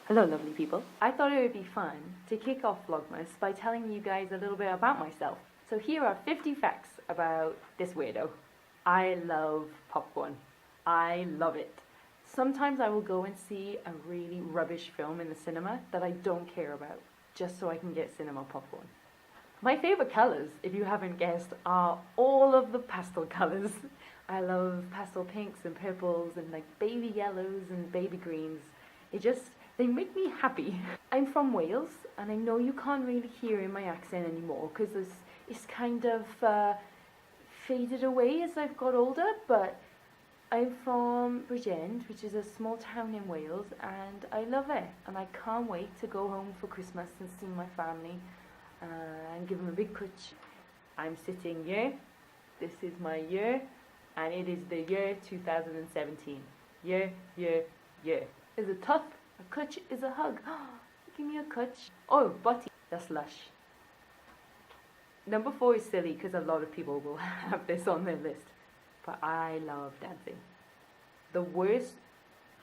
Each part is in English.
Hello lovely people. I thought it would be fun to kick off Vlogmas by telling you guys a little bit about myself. So here are 50 facts about this weirdo. I love popcorn. I love it. Sometimes I will go and see a really rubbish film in the cinema that I don't care about, just so I can get cinema popcorn. My favorite colors, if you haven't guessed, are all of the pastel colors. I love pastel pinks and purples and like baby yellows and baby greens. They make me happy. I'm from Wales, and I know you can't really hear in my accent anymore because it's kind of faded away as I've got older, but I'm from Bridgend, which is a small town in Wales, and I love it, and I can't wait to go home for Christmas and see my family and give them a big kuch. I'm sitting here, this is my year, and it is the year 2017. Year. Is a tough, a kuch is a hug. Give me a kuch. Oh, butty, that's lush. Number 4 is silly because a lot of people will have this on their list, but I love dancing. The worse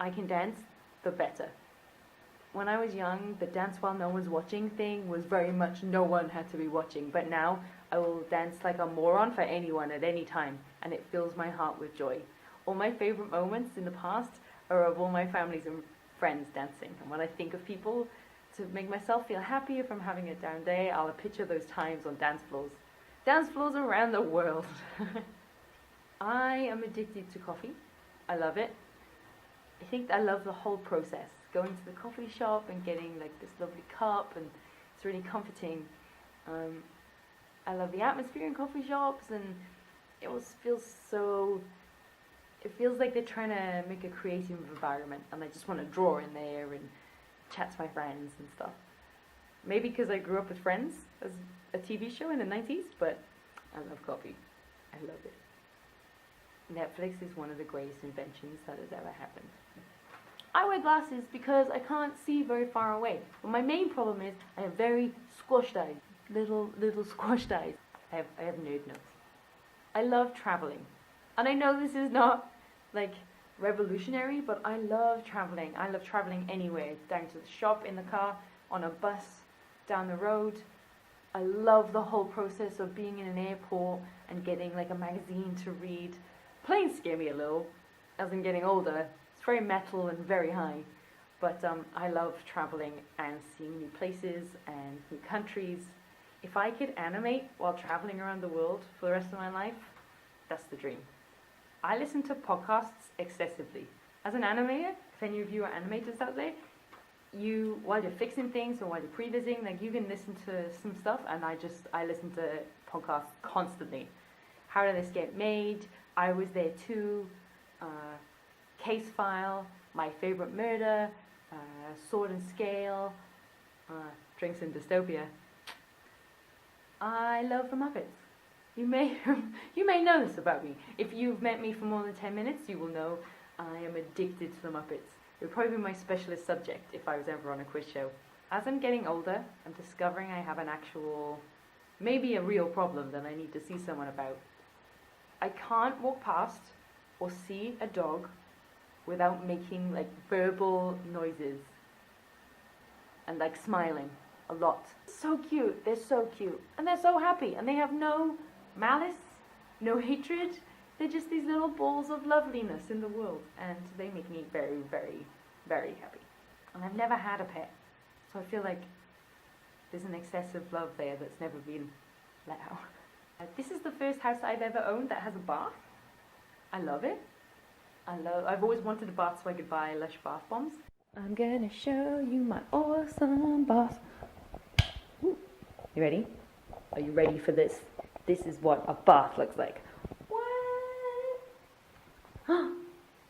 I can dance, the better. When I was young, the dance while no one's watching thing was very much no one had to be watching, but now I will dance like a moron for anyone at any time, and it fills my heart with joy. All my favorite moments in the past are of all my families and friends dancing, and when I think of people to make myself feel happy if I'm having a down day, I'll picture those times on dance floors around the world. I am addicted to coffee. I love it. I think I love the whole process, going to the coffee shop and getting like this lovely cup, and it's really comforting. I love the atmosphere in coffee shops, and it feels like they're trying to make a creative environment, and I just want to draw in there and chat to my friends and stuff. Maybe because I grew up with Friends as a TV show in the 90s, but I love coffee. I love it. Netflix is one of the greatest inventions that has ever happened. I wear glasses because I can't see very far away. But my main problem is I have very squashed eyes. Little squashed eyes. I have nerd nose. I love traveling. And I know this is not like revolutionary, but I love traveling. I love traveling anywhere. Down to the shop, in the car, on a bus, down the road. I love the whole process of being in an airport and getting like a magazine to read. Planes scare me a little as I'm getting older. It's very metal and very high, but I love traveling and seeing new places and new countries. If I could animate while traveling around the world for the rest of my life, that's the dream. I listen to podcasts excessively. As an animator, if any of you are animators out there, while you're fixing things or while you're pre-vising, like you can listen to some stuff, and I listen to podcasts constantly. How did this get made? I was there too. Case File, My Favorite Murder, Sword and Scale, Drinks in Dystopia. I love the Muppets. You may know this about me. If you've met me for more than 10 minutes, you will know I am addicted to the Muppets. It would probably be my specialist subject if I was ever on a quiz show. As I'm getting older, I'm discovering I have an actual, maybe a real problem that I need to see someone about. I can't walk past or see a dog without making like verbal noises and like smiling a lot. So cute, they're so cute, and they're so happy, and they have no malice, no hatred. They're just these little balls of loveliness in the world, and they make me very, very, very happy. And I've never had a pet, so I feel like there's an excessive love there that's never been let out. This is the first house I've ever owned that has a bath. I love it. I've always wanted a bath so I could buy Lush bath bombs. I'm gonna show you my awesome bath. Ooh. You ready? Are you ready for this? This is what a bath looks like. What?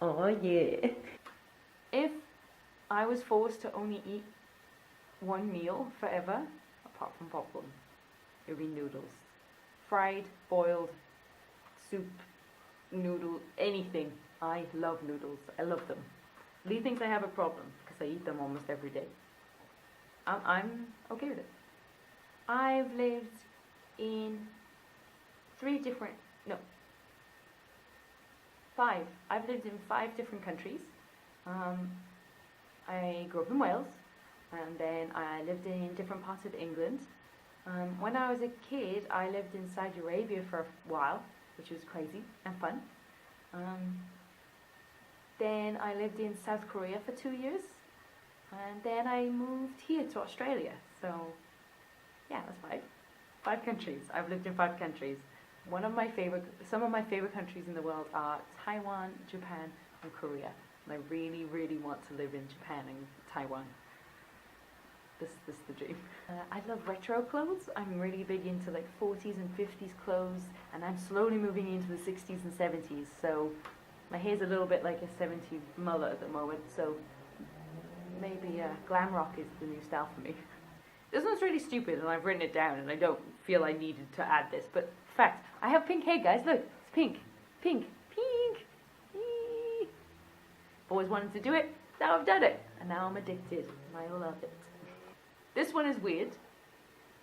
Oh yeah. If I was forced to only eat one meal forever, apart from popcorn, it would be noodles. Fried, boiled, soup, noodle, anything. I love noodles. I love them. Lee thinks I have a problem because I eat them almost every day. I'm okay with it. I've lived in 5. I've lived in 5 different countries. I grew up in Wales, and then I lived in different parts of England. When I was a kid, I lived in Saudi Arabia for a while, which was crazy and fun. Then I lived in South Korea for 2 years, and then I moved here to Australia. So yeah, that's 5 countries. I've lived in 5 countries. Some of my favorite countries in the world are Taiwan, Japan, and Korea. And I really, really want to live in Japan and Taiwan. This is the dream. I love retro clothes. I'm really big into like 40s and 50s clothes, and I'm slowly moving into the 60s and 70s. So my hair's a little bit like a 70s mullet at the moment. So maybe glam rock is the new style for me. This one's really stupid, and I've written it down, and I don't feel I needed to add this. But fact, I have pink hair, guys. Look, it's pink, pink, pink. Eee. Always wanted to do it. Now I've done it, and now I'm addicted, and I love it. This one is weird.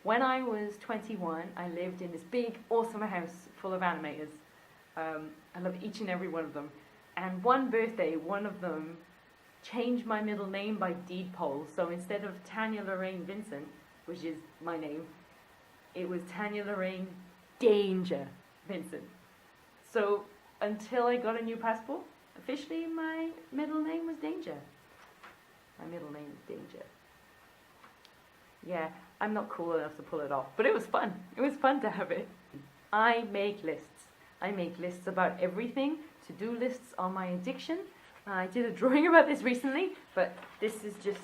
When I was 21, I lived in this big, awesome house full of animators. I love each and every one of them. And one birthday, one of them changed my middle name by deed poll. So instead of Tanya Lorraine Vincent, which is my name, it was Tanya Lorraine Danger Vincent. So until I got a new passport, officially my middle name was Danger. My middle name is Danger. Yeah, I'm not cool enough to pull it off, but it was fun. It was fun to have it. I make lists. I make lists about everything, to-do lists on my addiction. I did a drawing about this recently, but this is just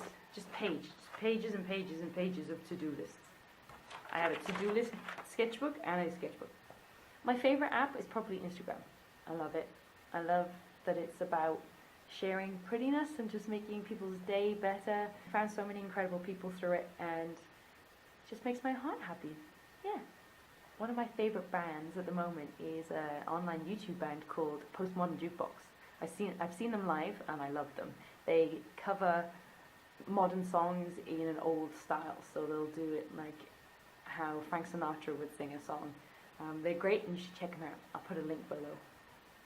pages and pages and pages of to-do lists. I have a to-do list sketchbook and a sketchbook. My favorite app is probably Instagram. I love it. I love that it's about sharing prettiness and just making people's day better. I found so many incredible people through it, and it just makes my heart happy. Yeah. One of my favorite bands at the moment is an online YouTube band called Postmodern Jukebox. I've seen them live, and I love them. They cover modern songs in an old style, so they'll do it like how Frank Sinatra would sing a song. They're great, and you should check them out. I'll put a link below.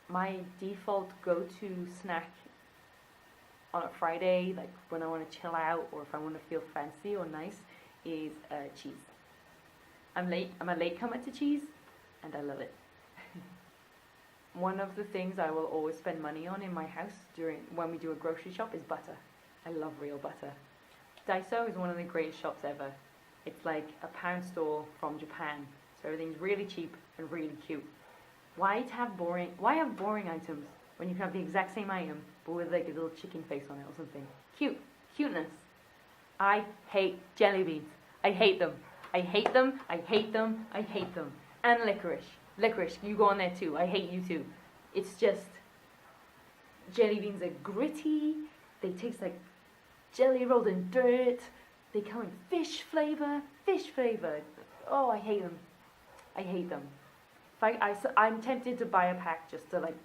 My default go-to snack on a Friday, like when I want to chill out or if I want to feel fancy or nice, is cheese. I'm a latecomer to cheese, and I love it. One of the things I will always spend money on in my house when we do a grocery shop is butter. I love real butter. Daiso is one of the greatest shops ever. It's like a pound store from Japan, so everything's really cheap and really cute. Why have boring items when you can have the exact same item but with like a little chicken face on it or something? Cuteness. I hate jelly beans. I hate them. I hate them. I hate them. I hate them. And licorice. Licorice, you go on there too. I hate you too. It's just, jelly beans are gritty. They taste like jelly rolled in dirt. They come in fish flavor. Fish flavor. Oh, I hate them. I hate them. I'm tempted to buy a pack just to like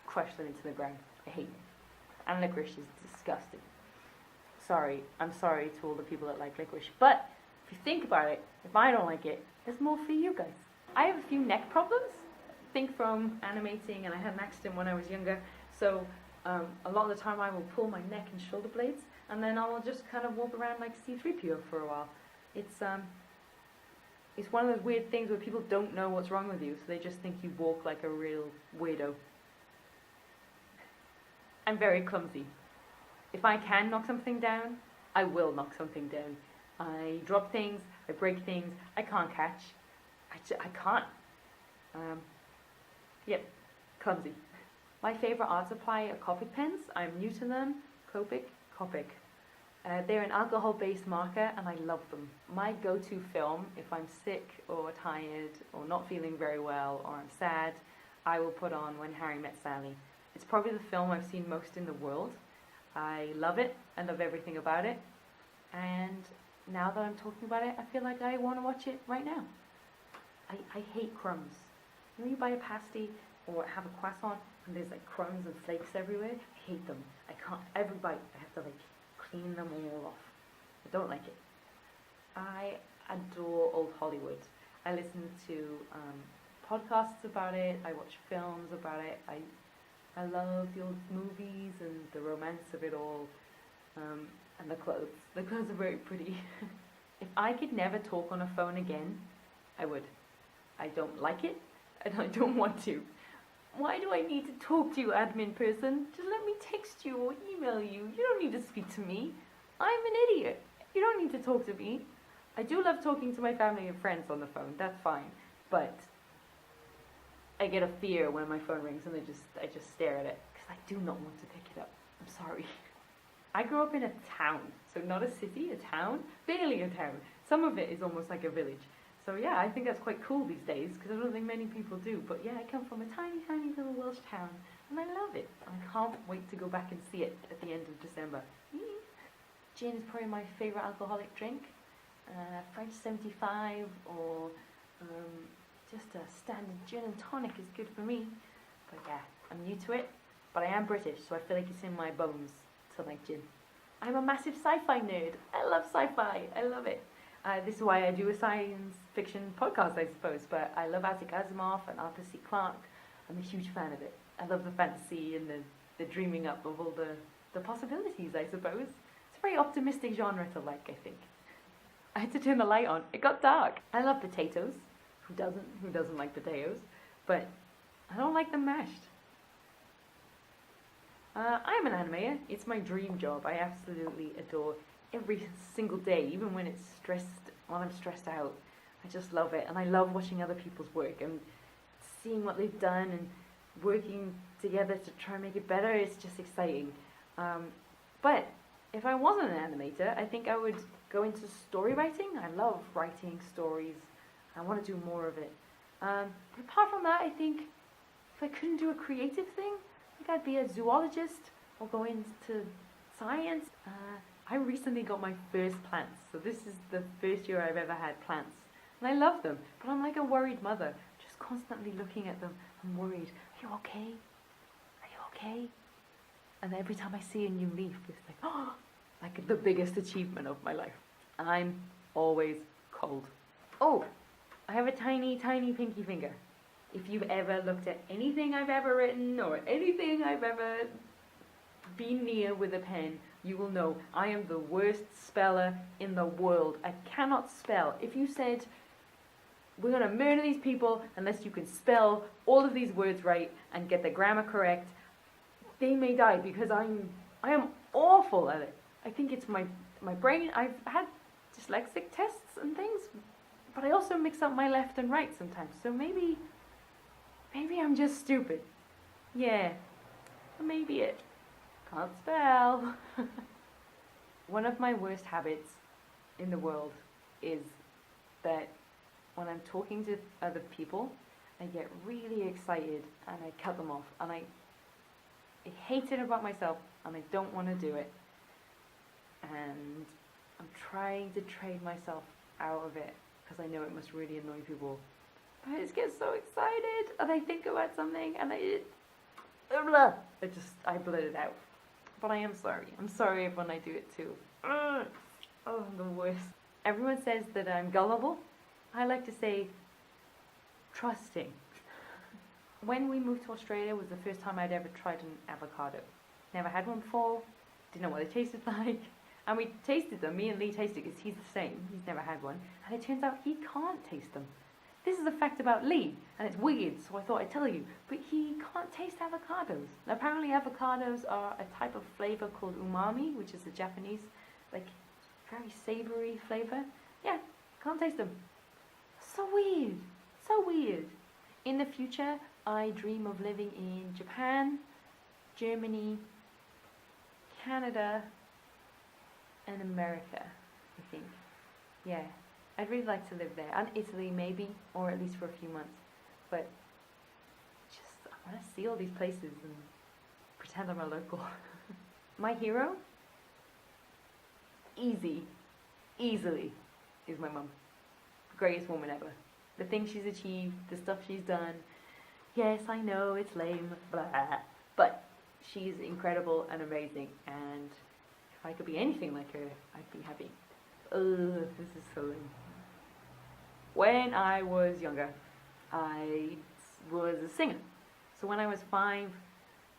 crush them into the ground. I hate them. And licorice is disgusting. I'm sorry to all the people that like licorice. But if you think about it, if I don't like it, there's more for you guys. I have a few neck problems. I think from animating, and I had an accident when I was younger. So a lot of the time I will pull my neck and shoulder blades, and then I will just kind of walk around like C-3PO for a while. It's one of those weird things where people don't know what's wrong with you, so they just think you walk like a real weirdo. I'm very clumsy. If I can knock something down, I will knock something down. I drop things, I break things, I can't catch. I can't. Yep, clumsy. My favourite art supply are Copic pens. I'm new to them. Copic. They're an alcohol-based marker, and I love them. My go-to film, if I'm sick or tired or not feeling very well or I'm sad, I will put on When Harry Met Sally. It's probably the film I've seen most in the world. I love it. I love everything about it. And now that I'm talking about it, I feel like I want to watch it right now. I hate crumbs. You know, you buy a pasty or have a croissant and there's like crumbs and flakes everywhere? I hate them. I can't, every bite, I have to like clean them all off. I don't like it. I adore old Hollywood. I listen to podcasts about it. I watch films about it. I love the old movies and the romance of it all. And the clothes. The clothes are very pretty. If I could never talk on a phone again, I would. I don't like it, and I don't want to. Why do I need to talk to you, admin person? Just let me text you or email you. You don't need to speak to me. I'm an idiot. You don't need to talk to me. I do love talking to my family and friends on the phone. That's fine. But I get a fear when my phone rings and I just stare at it because I do not want to pick it up. I'm sorry. I grew up in a town, so not a city, a town, barely a town. Some of it is almost like a village. So yeah, I think that's quite cool these days because I don't think many people do. But yeah, I come from a tiny, tiny little Welsh town and I love it. I can't wait to go back and see it at the end of December. Gin is probably my favourite alcoholic drink. French 75 or just a standard gin and tonic is good for me. But yeah, I'm new to it. But I am British, so I feel like it's in my bones to like gin. I'm a massive sci-fi nerd. I love sci-fi. I love it. This is why I do a science fiction podcast, I suppose. But I love Isaac Asimov and Arthur C. Clarke. I'm a huge fan of it. I love the fantasy and the dreaming up of all the possibilities, I suppose. It's a very optimistic genre to like, I think. I had to turn the light on. It got dark. I love potatoes. Who doesn't? Who doesn't like potatoes? But I don't like them mashed. I'm an animator. It's my dream job. I absolutely adore every single day, even when I'm stressed out. I just love it, and I love watching other people's work and seeing what they've done and working together to try and make it better. It's just exciting. But if I wasn't an animator, I think I would go into story writing. I love writing stories. I want to do more of it. But apart from that, I think if I couldn't do a creative thing, I think I'd be a zoologist or go into science. I recently got my first plants, so this is the first year I've ever had plants. And I love them, but I'm like a worried mother, just constantly looking at them. I'm worried. Are you okay? Are you okay? And every time I see a new leaf, it's like, oh, like the biggest achievement of my life. I'm always cold. Oh, I have a tiny, tiny pinky finger. If you've ever looked at anything I've ever written or anything I've ever been near with a pen, you will know I am the worst speller in the world. I cannot spell. If you said, we're going to murder these people unless you can spell all of these words right and get the grammar correct, they may die because I am awful at it. I think it's my brain. I've had dyslexic tests and things, but I also mix up my left and right sometimes. So maybe I'm just stupid. Yeah, maybe it. Can't spell. One of my worst habits in the world is that when I'm talking to other people, I get really excited and I cut them off. And I hate it about myself and I don't want to do it. And I'm trying to trade myself out of it because I know it must really annoy people. But I just get so excited and I think about something and I blurt it out. But I am sorry. I'm sorry when I do it too. Oh, I'm the worst. Everyone says that I'm gullible. I like to say trusting. When we moved to Australia was the first time I'd ever tried an avocado. Never had one before. Didn't know what they tasted like. And we tasted them. Me and Lee tasted because he's the same. He's never had one. And it turns out he can't taste them. This is a fact about Lee, and it's weird, so I thought I'd tell you. But he can't taste avocados. Apparently avocados are a type of flavor called umami, which is a Japanese, like, very savory flavor. Yeah, can't taste them. So weird. So weird. In the future, I dream of living in Japan, Germany, Canada, and America, I think. Yeah. I'd really like to live there, and Italy maybe, or at least for a few months. But I want to see all these places and pretend I'm a local. My hero? Easily, is my mum. The greatest woman ever. The things she's achieved, the stuff she's done. Yes, I know, it's lame, blah. But she's incredible and amazing, and if I could be anything like her, I'd be happy. This is so lame. When I was younger, I was a singer. So when I was 5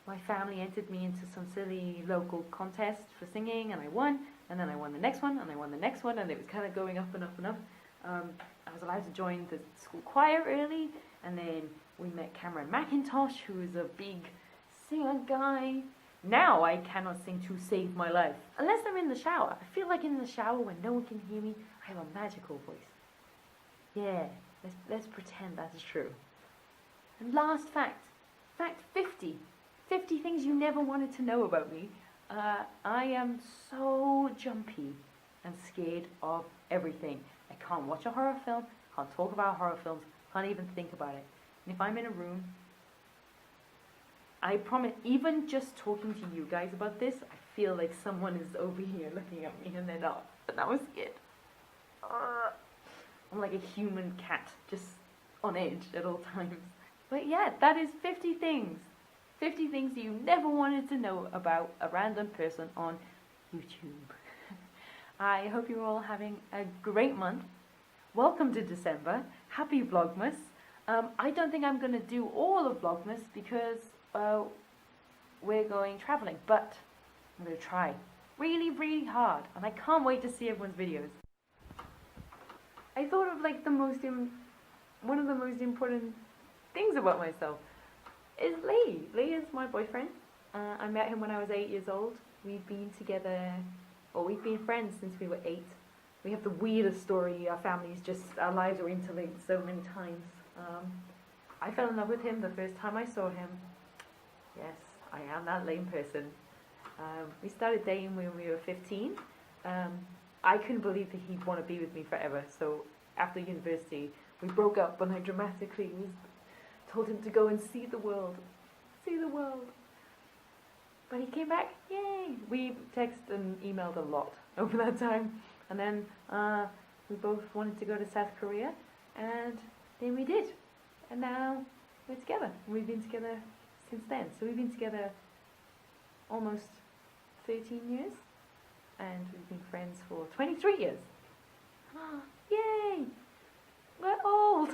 my family entered me into some silly local contest for singing, and I won, and then I won the next one, and I won the next one, and it was kind of going up and up and up. I was allowed to join the school choir early, and then we met Cameron McIntosh, who is a big singer guy. Now I cannot sing to save my life. Unless I'm in the shower. I feel like in the shower when no one can hear me, I have a magical voice. Yeah, let's pretend that's true. And last fact. Fact 50. 50 things you never wanted to know about me. I am so jumpy and scared of everything. I can't watch a horror film, can't talk about horror films, can't even think about it. And if I'm in a room, I promise, even just talking to you guys about this, I feel like someone is over here looking at me and they're not. But now I'm scared. I'm like a human cat, just on edge at all times. But yeah, that is 50 things. 50 things you never wanted to know about a random person on YouTube. I hope you're all having a great month. Welcome to December. Happy Vlogmas. I don't think I'm going to do all of Vlogmas because we're going traveling, but I'm going to try really, really hard, and I can't wait to see everyone's videos. I thought of like one of the most important things about myself is Lee. Lee is my boyfriend. I met him when I was 8 years old. We've been together, or we've been friends since we were 8. We have the weirdest story. Our lives were interlinked so many times. I fell in love with him the first time I saw him. Yes, I am that lame person. We started dating when we were 15. I couldn't believe that he'd want to be with me forever. So after university, we broke up, and I dramatically told him to go and see the world. See the world. But he came back. Yay! We texted and emailed a lot over that time. And then we both wanted to go to South Korea. And then we did. And now we're together. We've been together since then. So we've been together almost 13 years. And we've been friends for 23 years. Yay! We're old!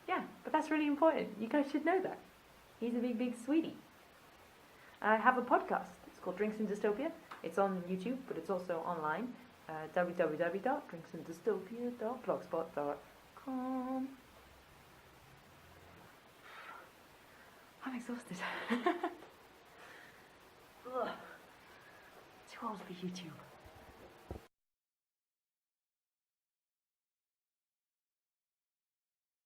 Yeah, but that's really important. You guys should know that. He's a big, big sweetie. I have a podcast. It's called Drinks in Dystopia. It's on YouTube, but it's also online. www.drinksinDystopia.blogspot.com. I'm exhausted. Ugh. Too old for YouTube.